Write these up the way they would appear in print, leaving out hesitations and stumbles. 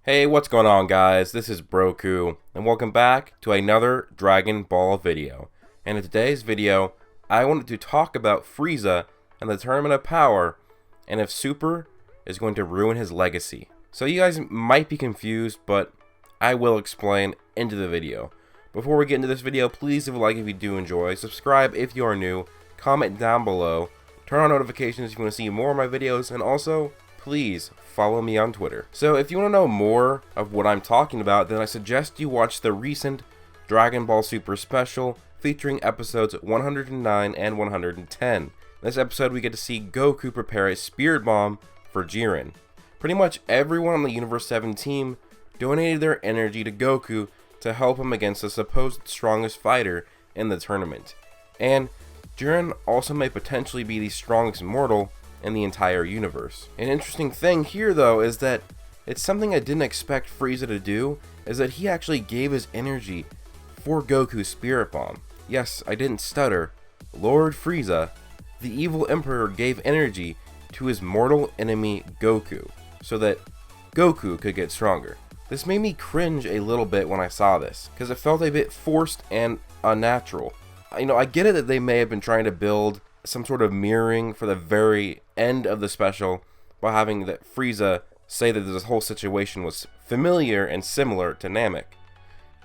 Hey, what's going on, guys? This is Broku, and welcome back to another Dragon Ball video. And in today's video, I wanted to talk about Frieza and the Tournament of Power, and if Super is going to ruin his legacy. So you guys might be confused, but I will explain into the video. Before we get into this video, please leave a like if you do enjoy, subscribe if you are new, comment down below, turn on notifications if you want to see more of my videos, and also, please follow me on Twitter. So if you want to know more of what I'm talking about, then I suggest you watch the recent Dragon Ball Super special featuring episodes 109 and 110. In this episode, we get to see Goku prepare a Spirit Bomb for Jiren. Pretty much everyone on the Universe 7 team donated their energy to Goku to help him against the supposed strongest fighter in the tournament. And Jiren also may potentially be the strongest mortal in the entire universe. An interesting thing here though is that it's something I didn't expect Frieza to do, is that he actually gave his energy for Goku's Spirit Bomb. Yes, I didn't stutter. Lord Frieza, the evil emperor, gave energy to his mortal enemy Goku so that Goku could get stronger. This made me cringe a little bit when I saw this, because it felt a bit forced and unnatural. I get it that they may have been trying to build some sort of mirroring for the very end of the special by having that Frieza say that this whole situation was familiar and similar to Namek,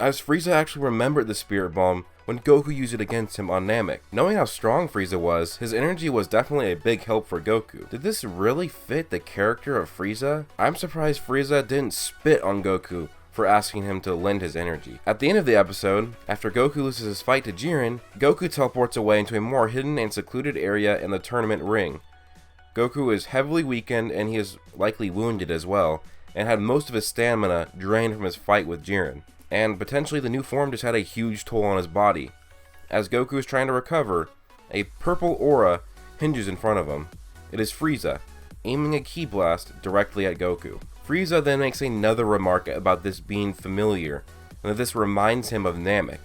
as Frieza actually remembered the Spirit Bomb when Goku used it against him on Namek. Knowing how strong Frieza was, his energy was definitely a big help for Goku. Did this really fit the character of Frieza? I'm surprised Frieza didn't spit on Goku for asking him to lend his energy. At the end of the episode, after Goku loses his fight to Jiren, Goku teleports away into a more hidden and secluded area in the tournament ring. Goku is heavily weakened and he is likely wounded as well, and had most of his stamina drained from his fight with Jiren. And potentially the new form just had a huge toll on his body. As Goku is trying to recover, a purple aura hinges in front of him. It is Frieza, aiming a ki blast directly at Goku. Frieza then makes another remark about this being familiar, and that this reminds him of Namek,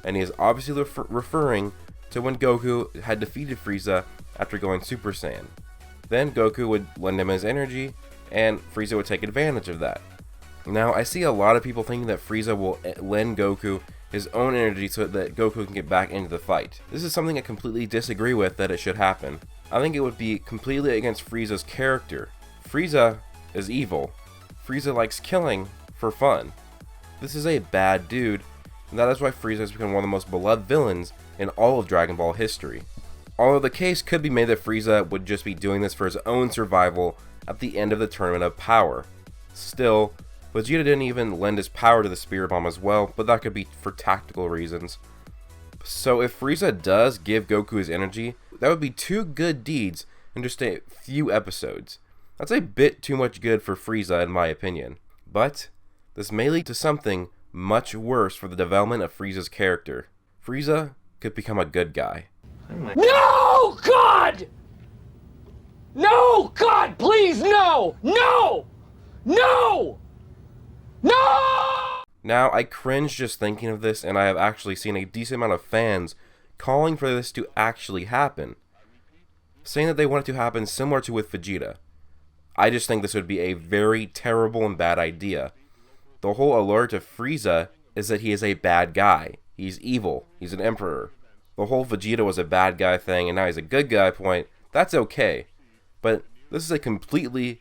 and he is obviously referring to when Goku had defeated Frieza after going Super Saiyan. Then Goku would lend him his energy, and Frieza would take advantage of that. Now, I see a lot of people thinking that Frieza will lend Goku his own energy so that Goku can get back into the fight. This is something I completely disagree with that it should happen. I think it would be completely against Frieza's character. Frieza is evil. Frieza likes killing for fun. This is a bad dude, and that is why Frieza has become one of the most beloved villains in all of Dragon Ball history. Although the case could be made that Frieza would just be doing this for his own survival at the end of the Tournament of Power. Still, Vegeta didn't even lend his power to the Spirit Bomb as well, but that could be for tactical reasons. So if Frieza does give Goku his energy, that would be two good deeds in just a few episodes. That's a bit too much good for Frieza in my opinion. But this may lead to something much worse for the development of Frieza's character. Frieza could become a good guy. No, God! No, God, please, no! No! No! No! Now, I cringe just thinking of this, and I have actually seen a decent amount of fans calling for this to actually happen, saying that they want it to happen similar to with Vegeta. I just think this would be a very terrible and bad idea. The whole allure to Frieza is that he is a bad guy. He's evil. He's an emperor. The whole Vegeta was a bad guy thing and now he's a good guy point, that's okay. But this is a completely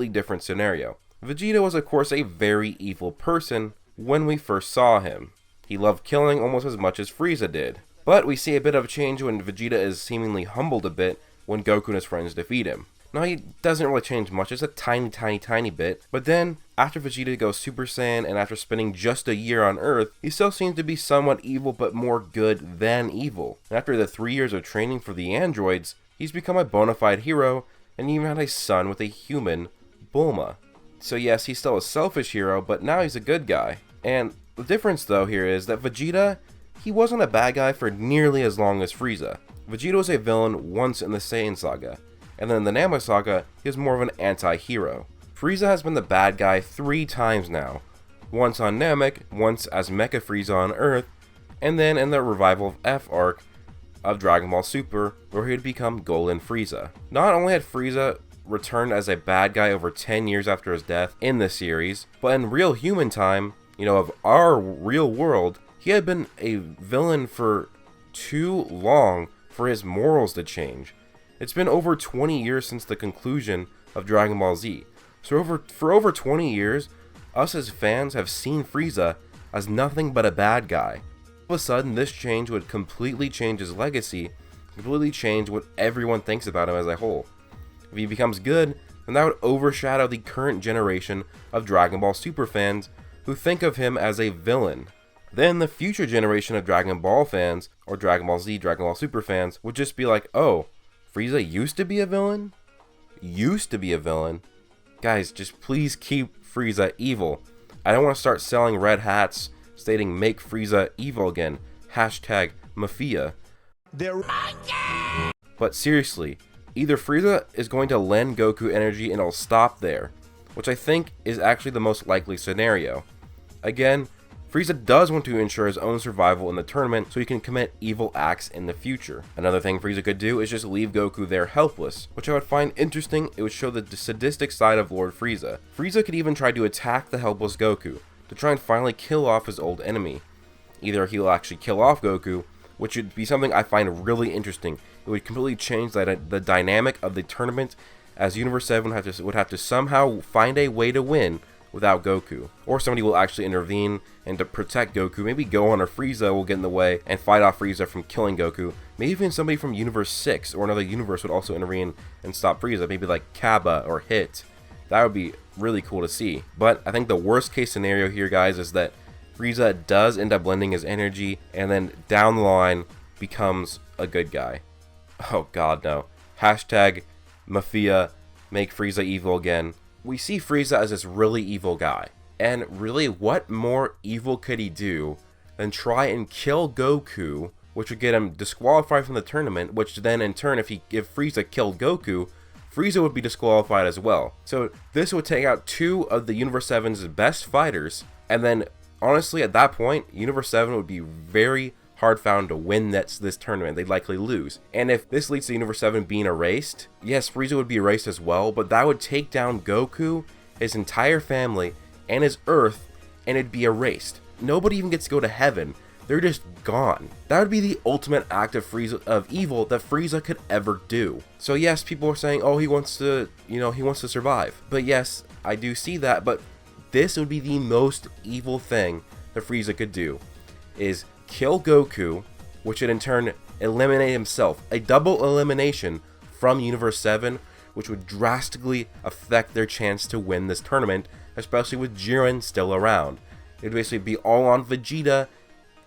different scenario. Vegeta was of course a very evil person when we first saw him. He loved killing almost as much as Frieza did. But we see a bit of a change when Vegeta is seemingly humbled a bit when Goku and his friends defeat him. Now, he doesn't really change much, just a tiny bit, but then, after Vegeta goes Super Saiyan and after spending just a year on Earth, he still seems to be somewhat evil but more good than evil. And after the 3 years of training for the androids, he's become a bona fide hero and even had a son with a human, Bulma. So yes, he's still a selfish hero, but now he's a good guy. And the difference though here is that Vegeta, he wasn't a bad guy for nearly as long as Frieza. Vegeta was a villain once in the Saiyan Saga, and then in the Namek Saga, he was more of an anti-hero. Frieza has been the bad guy 3 times now. Once on Namek, once as Mecha Frieza on Earth, and then in the Revival of F arc of Dragon Ball Super, where he would become Golden Frieza. Not only had Frieza returned as a bad guy over 10 years after his death in the series, but in real human time, of our real world, he had been a villain for too long for his morals to change. It's been over 20 years since the conclusion of Dragon Ball Z. So for over 20 years, us as fans have seen Frieza as nothing but a bad guy. All of a sudden, this change would completely change his legacy, completely change what everyone thinks about him as a whole. If he becomes good, then that would overshadow the current generation of Dragon Ball Super fans who think of him as a villain. Then the future generation of Dragon Ball fans, or Dragon Ball Z, Dragon Ball Super fans, would just be like, oh, Frieza used to be a villain? Used to be a villain? Guys, just please keep Frieza evil. I don't want to start selling red hats stating make Frieza evil again. Hashtag Mafia. But seriously, either Frieza is going to lend Goku energy and it'll stop there, which I think is actually the most likely scenario. Again, Frieza does want to ensure his own survival in the tournament so he can commit evil acts in the future. Another thing Frieza could do is just leave Goku there helpless, which I would find interesting. It would show the sadistic side of Lord Frieza. Frieza could even try to attack the helpless Goku to try and finally kill off his old enemy. Either he'll actually kill off Goku, which would be something I find really interesting. It would completely change the dynamic of the tournament, as Universe 7 would have to somehow find a way to win without Goku. Or somebody will actually intervene and to protect Goku. Maybe Gohan or Frieza will get in the way and fight off Frieza from killing Goku. Maybe even somebody from Universe 6 or another universe would also intervene and stop Frieza. Maybe like Kaba or Hit. That would be really cool to see. But I think the worst case scenario here, guys, is that Frieza does end up lending his energy and then down the line becomes a good guy. Oh god, no. Hashtag Mafia, make Frieza evil again. We see Frieza as this really evil guy. And really, what more evil could he do than try and kill Goku, which would get him disqualified from the tournament, which then in turn, if Frieza killed Goku, Frieza would be disqualified as well. So this would take out two of the Universe 7's best fighters, and then honestly at that point, Universe 7 would be very hard found to win this tournament. They'd likely lose. And if this leads to Universe 7 being erased, yes, Frieza would be erased as well, but that would take down Goku, his entire family, and his Earth, and it'd be erased. Nobody even gets to go to heaven. They're just gone. That would be the ultimate act of evil that Frieza could ever do. So yes, people are saying, oh, he wants to survive. But yes, I do see that, but this would be the most evil thing that Frieza could do, is kill Goku, which would in turn eliminate himself. A double elimination from Universe 7, which would drastically affect their chance to win this tournament, especially with Jiren still around. It would basically be all on Vegeta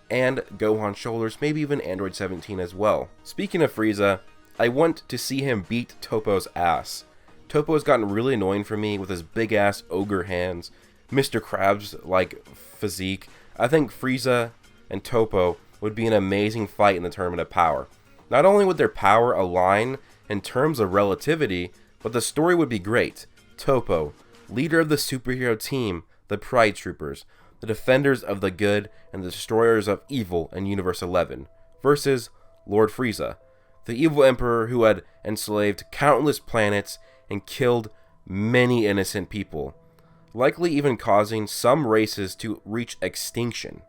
and Gohan's shoulders, maybe even Android 17 as well. Speaking of Frieza, I want to see him beat Toppo's ass. Toppo has gotten really annoying for me with his big ass ogre hands, Mr. Krabs like physique. I think Frieza and Toppo would be an amazing fight in the Tournament of Power. Not only would their power align in terms of relativity, but the story would be great. Toppo, leader of the superhero team, the Pride Troopers, the defenders of the good and the destroyers of evil in Universe 11, versus Lord Frieza, the evil emperor who had enslaved countless planets and killed many innocent people, likely even causing some races to reach extinction.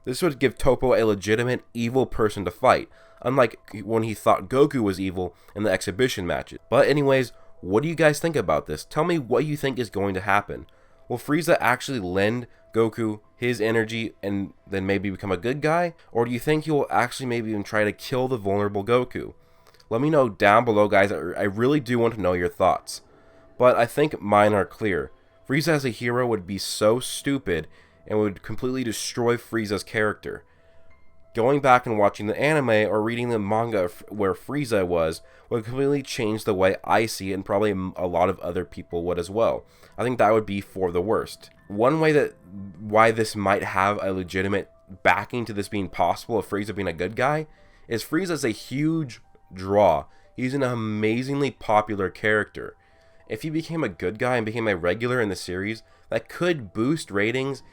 This would give Toppo a legitimate evil person to fight, unlike when he thought Goku was evil in the exhibition matches. But anyways, what do you guys think about this? Tell me what you think is going to happen. Will Frieza actually lend Goku his energy and then maybe become a good guy? Or do you think he will actually maybe even try to kill the vulnerable Goku? Let me know down below, guys. I really do want to know your thoughts. But I think mine are clear. Frieza as a hero would be so stupid and would completely destroy Frieza's character. Going back and watching the anime or reading the manga where Frieza was would completely change the way I see it, and probably a lot of other people would as well. I think that would be for the worst. One way why this might have a legitimate backing to this being possible of Frieza being a good guy is Frieza's a huge draw. He's an amazingly popular character. If he became a good guy and became a regular in the series, that could boost ratings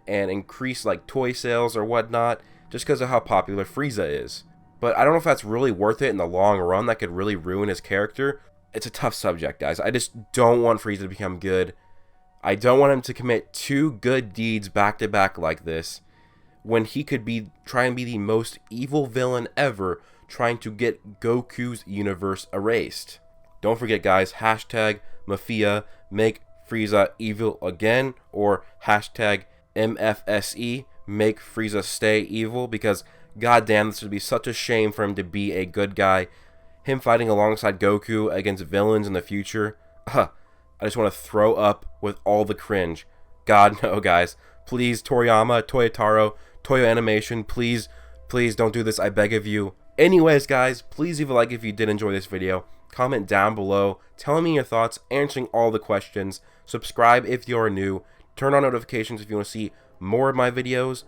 and increase like toy sales or whatnot, just because of how popular Frieza is. But I don't know if that's really worth it in the long run. That could really ruin his character. it's a tough subject, guys. I just don't want Frieza to become good. I don't want him to commit 2 good deeds back to back like this, when he could try and be the most evil villain ever, trying to get Goku's universe erased. Don't forget, guys, hashtag Mafia, make Frieza evil again, or hashtag MFSE, make Frieza stay evil, because goddamn, this would be such a shame for him to be a good guy. Him fighting alongside Goku against villains in the future. I just want to throw up with all the cringe. God, no, guys. Please, Toriyama, Toyotaro, Toyo Animation, please don't do this, I beg of you. Anyways, guys, please leave a like if you did enjoy this video. Comment down below, telling me your thoughts, answering all the questions. Subscribe if you're new. Turn on notifications if you want to see more of my videos.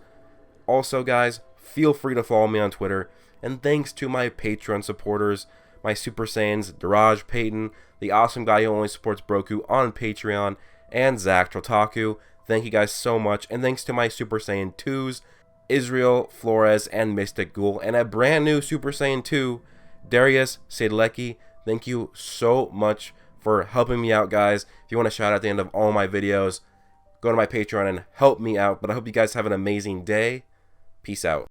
Also, guys, feel free to follow me on Twitter. And thanks to my Patreon supporters, my Super Saiyans, Daraj Payton, the awesome guy who only supports Broku on Patreon, and Zach Trotaku. Thank you guys so much. And thanks to my Super Saiyan 2s, Israel, Flores, and Mystic Ghoul, and a brand new Super Saiyan 2, Darius Sadlecki. Thank you so much for helping me out, guys. If you want a shout out at the end of all my videos, go to my Patreon and help me out. But I hope you guys have an amazing day. Peace out.